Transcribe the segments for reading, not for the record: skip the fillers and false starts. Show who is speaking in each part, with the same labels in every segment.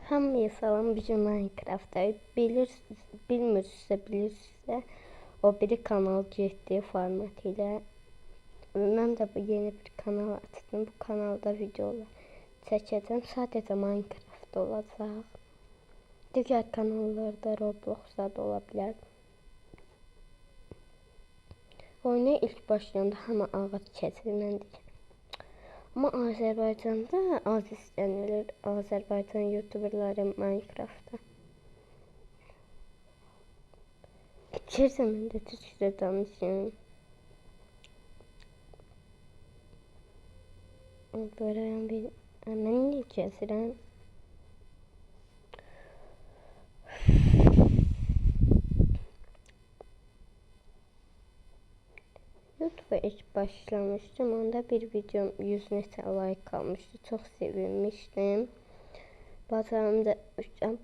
Speaker 1: Hamıya salam, bizim Minecraft'da bilmirsə, o biri kanal getdi format ilə. Mən də yeni bir kanal açdım. Bu kanalda videolar çəkəcəm. Sadəcə Minecraft olacaq. Digər kanallarda Roblox'da da ola bilər. Oyuna ilk başlayanda hamı ağac kəsir, mən deyirəm. Amma Azərbaycanda az istənilir, Azərbaycan youtuberları Minecraft'da. Keçirsən mən də türkçə danışım. Görürəm bir... Mən niyə kəsirəm? YouTube'a ilk başlamışdım. Onda bir videom 100 neçə like almışdı. Çox sevinmişdim.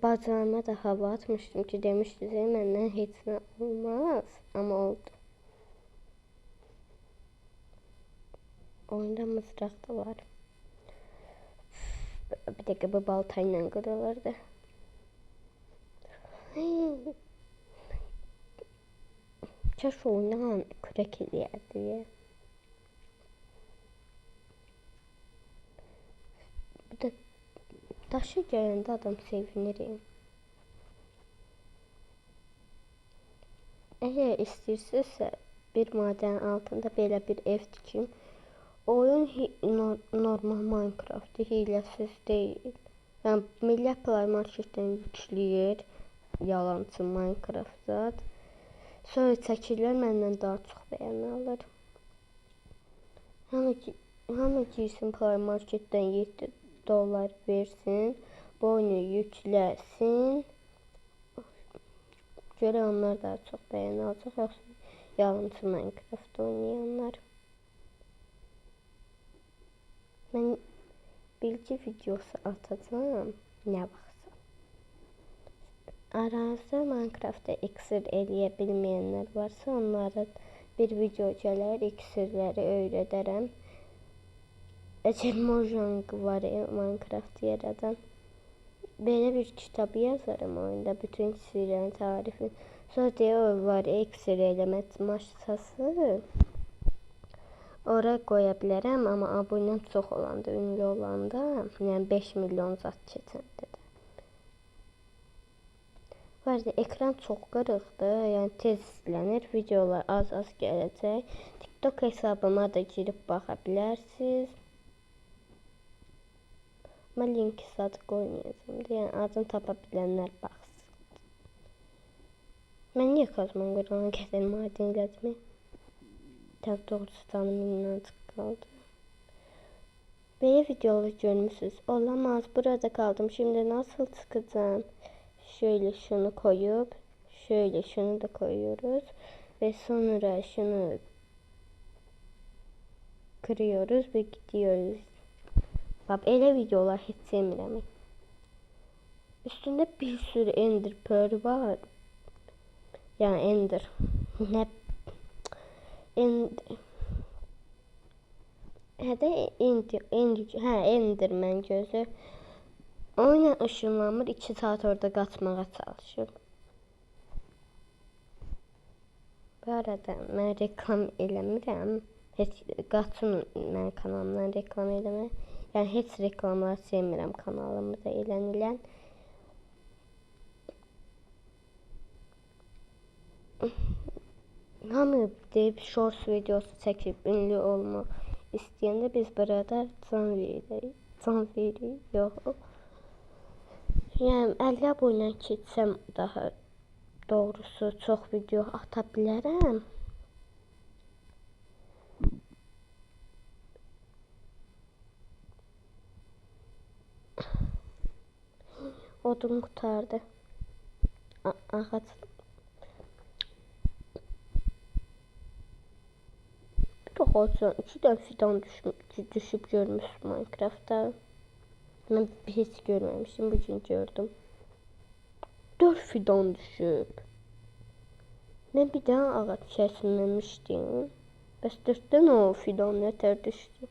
Speaker 1: Bacağıma da hava atmışdım ki, demişdi ki, məndən heç nə olmaz. Amma oldu. Oyunda mızraq da var. Bir dəqiqə bu balta ilə qırılırdı. Kaş oyundan kürək eləyərdi ya. Bir də daşı gələndə adam sevinirim. Əgər istəyirsinizsə bir maden altında belə bir ev tikim. Oyun normal Minecraft hiləsiz deyil. Yəni millət Play Marketdən yükləyir yalançı Minecraft'da. Sonra çəkirlər, məndən daha çox bəyəni alır. Hamı girsin Play Marketdən 7 dollar versin, bu oyunu yükləsin. Görə onlar daha çox bəyəni alacaq, yoxsa yalançı Minecraft oynayanlar. Mən bilgi videosu atacağım, nə vaxtsa. Aranızda Minecraft'da iksir eləyə bilməyənlər varsa, onlara bir video gələr, iksirləri öyrədərəm. Əgər Mojang var Minecraft yaradan, belə bir kitab yazarım oyunda, bütün iksirlərin tarifini. Sonra deyə o var iksir eləmə maşası. Oraya qoya bilərəm, amma abunəm çox olanda, ünlü olanda, yəni 5 milyon zat keçəndə də. Bu arada ekran çox qırıqdır, yəni tez izlənir, videolar az gələcək. TikTok hesabıma da girib baxa bilərsiniz. Amma linki sadə qoymayacağım, yəni adını tapa bilənlər baxsın. Mən niyə kazman qırana qədər maden elədim? Təbii doğrusu canım minnacıq qaldı. Belə videoları görmüşsünüz. Olamaz, burada kaldım. Şimdi nasıl çıkacağım? Şöyle şunu koyup, şöyle şunu da koyuyoruz. Ve sonra şunu kırıyoruz ve gidiyoruz. Bak, elə videolar heç sevmirəm. Üstünde bir sürü ender pearl var. Yani ender. Ne? Enderman gözü. Oyla ışınlanmır, 2 saat orada qaçmağa çalışır. Bu arada mən reklam eləmirəm. Heç qaçın mənim kanalımdan reklam eləmək. Yəni heç reklamlar sevmirəm kanalımda elənilən. Hamı deyib shorts videosu çəkib ünlü olmaq istəyəndə biz burada can veririk. Yox. Yəni 50 abunə keçsəm daha doğrusu çox video ata bilərəm. Odun qutardı. Ağac. Ağacdan 2 dənə fidan düşüb görmüşsün Minecraft'da. Mən heç görməmişdim, bugün gördüm. 4 fidan düşüb. Mən bir dənə ağac kəsməmişdim. Bəs 4-dən o fidan nətər düşdü?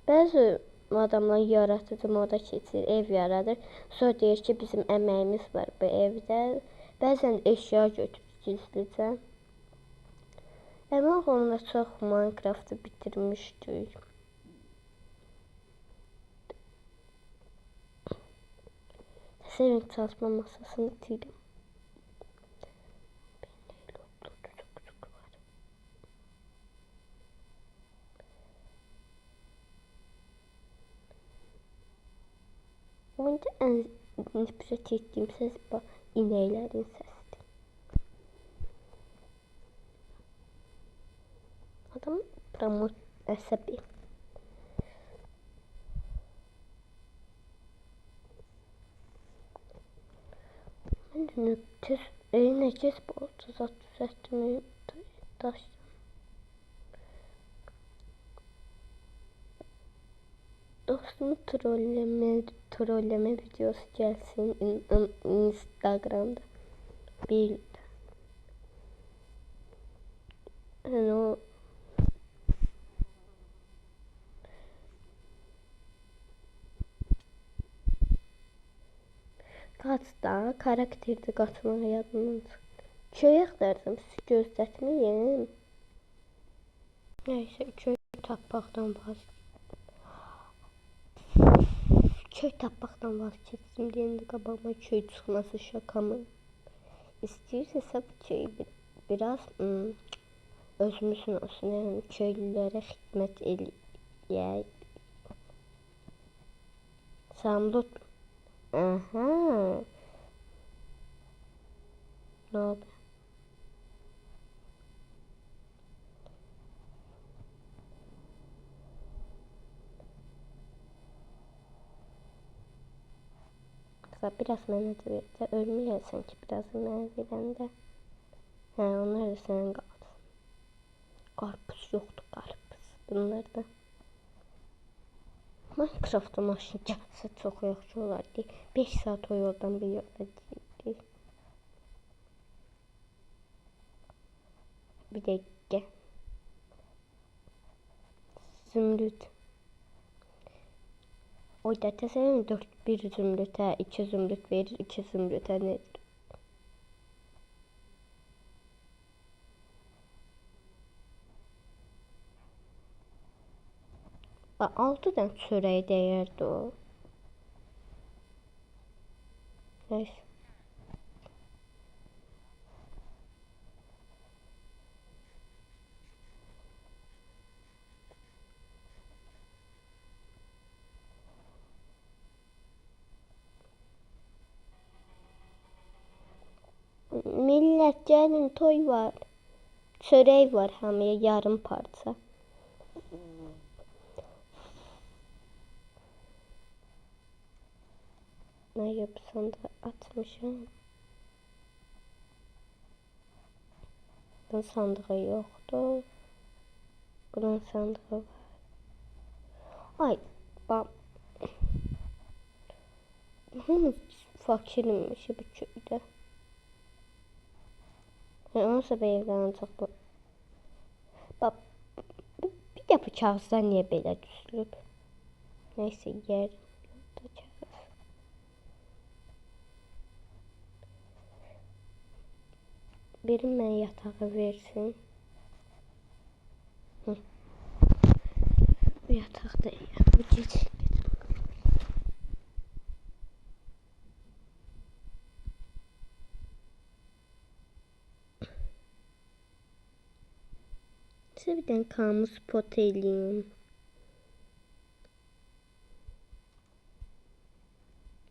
Speaker 1: Bəzi adamlar yaratıcı moda keçir, ev yaradır. Sonra deyir ki bizim əməyimiz var bu evdə. Bəzən eşya götürür gizlicə. Əmə onda çox Minecraft'ı bitirmişdik. Sevin çalışma masasını itirdim. Oyunda en nefret ettiğim ses bu ineklerin sesidir. Adam pramot əsəbi. Ben de nəkəs bolca zat düzəltməyi daşdım. Dostumu trolleme videosu gelsin Instagram'da. Bir yani o kaçta karakterde kaçmağı yadımdan çıxdı. Köy axtardım, sizi gözlətməyim. Neyse köy tapmaqdan vazgeçtim deyəndə qabağıma köy çıxması şaka mı? İstəyirsə bu köyü biraz özümüzün olsun, yəni köylülərə xidmət eləyək. Samlot. Aha. Ne oldu? Biraz mənə də verəcək. Ölməyəsən ki, biraz mənə verəndə. Hə, onlar da sənin qalsın. Qarpız yoxdur, qarpız. Bunlar da. Minecraft'da maşın gəlsə çox yaxşı olardı. 5 saat o yoldan bir yolda gidik. Bir dəqiqə. Zümrüt. Oyda təsəvvürün 1 zümrütə 2 zümrüt verir, 2 zümrütə nədir? Bax, 6'dan çörəyə dəyərdi o. Neyse. Millət gəlin, toy var. Çörək var hamıya yarım parça. Ne yapsam da atmışım. Bunun sandığı yoktu. Bunun sandığı var. Ay bak. Hamı fakirmiş bu köydə. Onsa evdən ancaq bu. Bak. Bir də bu kağızlar niyə belə düzülüb? Neyse yer. Biri mənə yatağı versin. Hı. Bu yataqda bu gecə. Size bir tane kamu spot eləyim.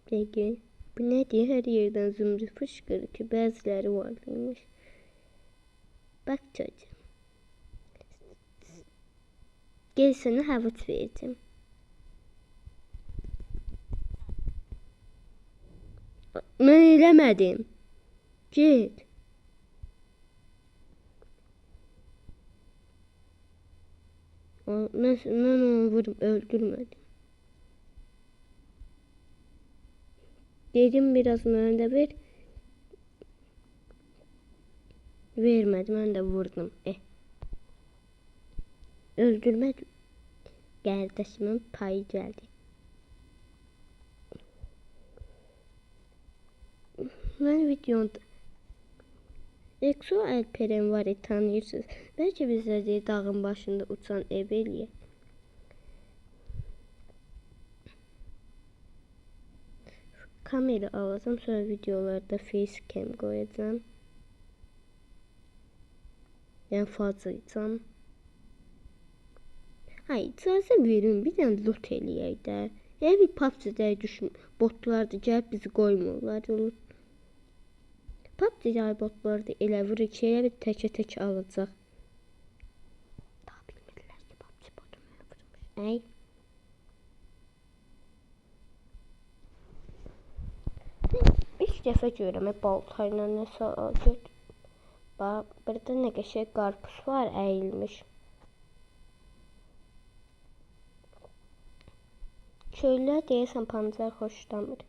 Speaker 1: Peki. Bu nedir? Her yerden zümrüt fışkırır ki bəziləri varlıymış. Bak çocuğum. Gel sana havuç vereceğim. Ben eləmədim. Git. Ben onu vurup öldürmedim. Dedim biraz mənə də ver. Vermədim, mən də vurdum. Öldürmədim. Qardaşımın payı gəldi. Mən videomda Exo Alperen var, tanıyırsınız. Bəlkə bizə deyir dağın başında uçan ev eləyək. Kamera alacağım, sonra videolarda facecam qoyacağım. Yəni fazlayacağım. Ay, icazə verin, bir dənə loot eləyək də. Yəni bir PUBG-də düşün, botlar da gəlib bizi qoymurlar. PUBG-də botlar da elə vurur ki, elə bir təkə-tək alacaq. Daha bilmirlər ki, PUBG botu mənə vurmuş. Ay. İlk dəfə görürəm, baltayla nəsə götür. Bax, burada nə qəşəng qarpız var, əyilmiş. Köylülər deyəsən pancar xoşlamır.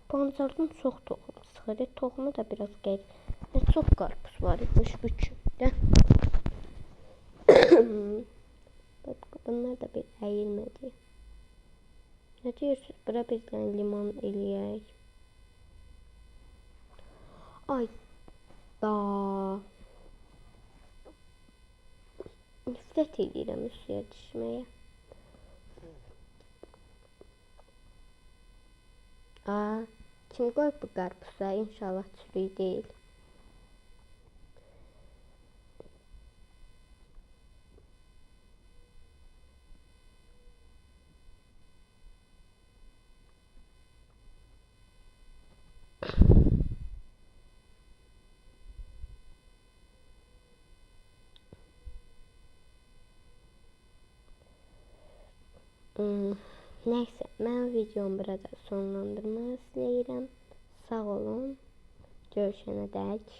Speaker 1: Pancardan çox toxum çıxır. Toxumu da biraz qeyri. Çox qarpız var imiş bu köydə. Bunlar da bir əyilmədi. Nə deyirsiniz? Bura bir dənə limon eləyək. Ay da. Nifrət edirəm üstüyə düşməyə. Kim qoyub bu qarpıza? İnşallah çürük deyil. Neyse, mən videomu burada sonlandırmaq istəyirəm. Sağ olun. Görüşənə dək.